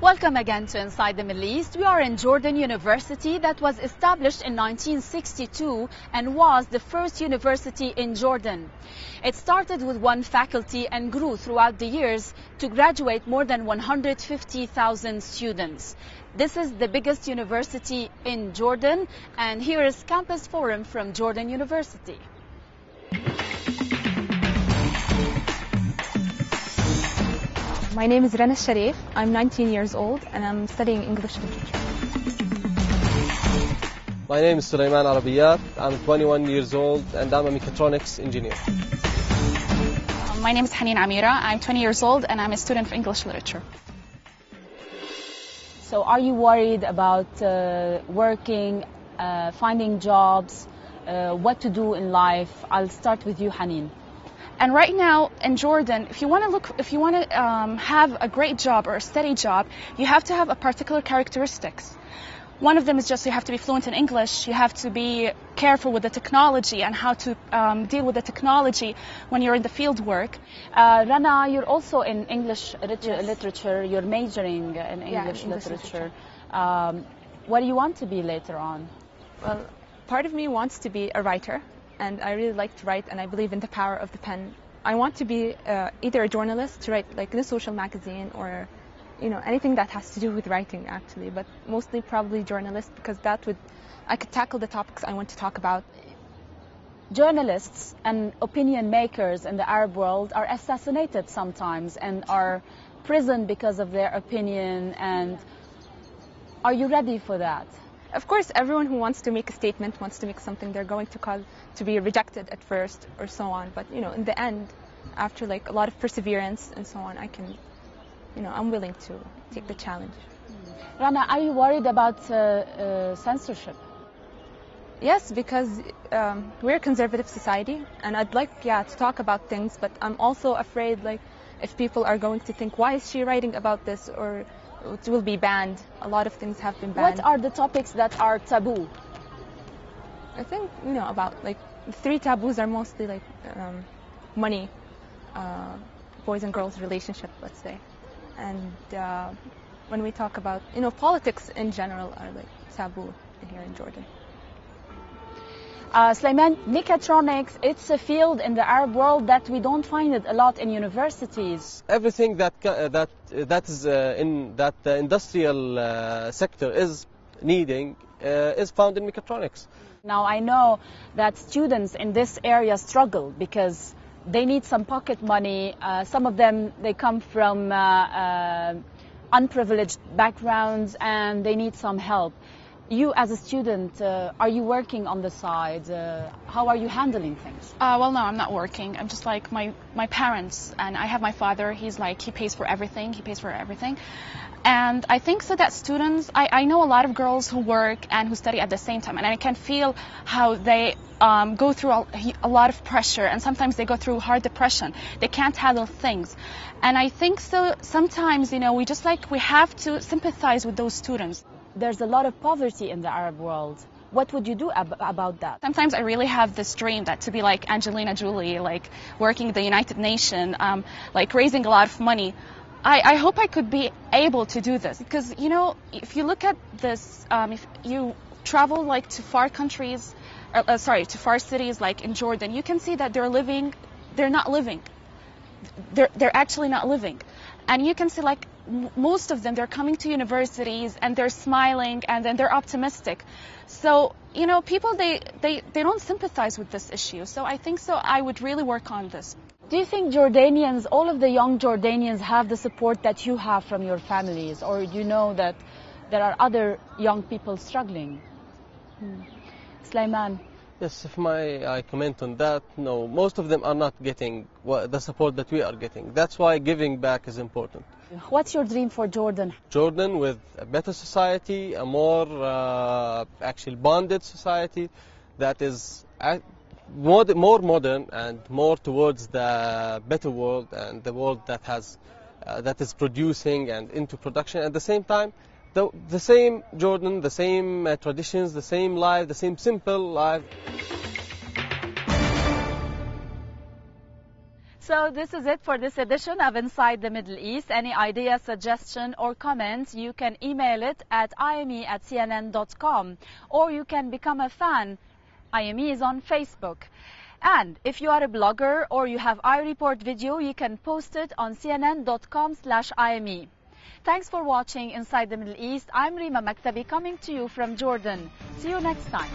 Welcome again to Inside the Middle East. We are in Jordan University that was established in 1962 and was the first university in Jordan. It started with one faculty and grew throughout the years to graduate more than 150,000 students. This is the biggest university in Jordan, and here is Campus Forum from Jordan University. My name is Rana Al-Sharif. I'm 19 years old and I'm studying English literature. My name is Suleiman Arabiat. I'm 21 years old and I'm a mechatronics engineer. My name is Haneen Amireh. I'm 20 years old and I'm a student of English literature. So are you worried about working, finding jobs, what to do in life? I'll start with you, Haneen. And right now in Jordan, if you want to have a great job or a steady job, you have to have a particular characteristics. One of them is just you have to be fluent in English. You have to be careful with the technology and how to deal with the technology when you're in the field work. Rana, you're also in English literature. You're majoring in English literature. What do you want to be later on? Well, part of me wants to be a writer. And I really like to write, and I believe in the power of the pen. I want to be either a journalist to write like in a social magazine or, anything that has to do with writing actually, but mostly probably journalist because I could tackle the topics I want to talk about. Journalists and opinion makers in the Arab world are assassinated sometimes and are imprisoned because of their opinion. And are you ready for that? Of course, everyone who wants to make a statement, wants to make something, they're going to cause to be rejected at first or so on. But, in the end, after like a lot of perseverance and so on, I can, I'm willing to take the challenge. Rana, are you worried about censorship? Yes, because we're a conservative society and I'd like, to talk about things, but I'm also afraid like if people are going to think, why is she writing about this, or it will be banned. A lot of things have been banned. What are the topics that are taboo? I think, about like 3 taboos are mostly like money, boys and girls relationship, let's say. And when we talk about, politics in general are like taboo here in Jordan. Suleiman, mechatronics, it's a field in the Arab world that we don't find it a lot in universities. Everything that is in that the industrial sector is needing is found in mechatronics. Now I know that students in this area struggle because they need some pocket money. Some of them, they come from unprivileged backgrounds and they need some help. You as a student, are you working on the side? How are you handling things? Well, no, I'm not working. I'm just like my parents, and I have my father. He pays for everything. He pays for everything. And I think so that students, I know a lot of girls who work and who study at the same time, and I can feel how they go through a lot of pressure, and sometimes they go through hard depression. They can't handle things. And I think so sometimes, we have to sympathize with those students. There's a lot of poverty in the Arab world. What would you do about that? Sometimes I really have this dream that to be like Angelina Jolie, like working at the United Nations, like raising a lot of money. I hope I could be able to do this because, if you look at this, if you travel like to far countries, to far cities like in Jordan, you can see that they're not living. They're actually not living. And you can see like most of them, they're coming to universities and they're smiling and then they're optimistic. So, people, they don't sympathize with this issue. So I think so I would really work on this. Do you think Jordanians, all of the young Jordanians have the support that you have from your families? Or do you know that there are other young people struggling? Suleiman. Yes, if I comment on that, no, most of them are not getting the support that we are getting. That's why giving back is important. What's your dream for Jordan? Jordan with a better society, a more bonded society that is more modern and more towards the better world and the world that is producing and into production. At the same time, the same Jordan, the same traditions, the same life, the same simple life. So this is it for this edition of Inside the Middle East. Any idea, suggestion or comment, you can email it at ime@cnn.com, or you can become a fan. IME is on Facebook. And if you are a blogger or you have iReport video, you can post it on cnn.com/IME. Thanks for watching Inside the Middle East. I'm Rima Maktabi, coming to you from Jordan. See you next time.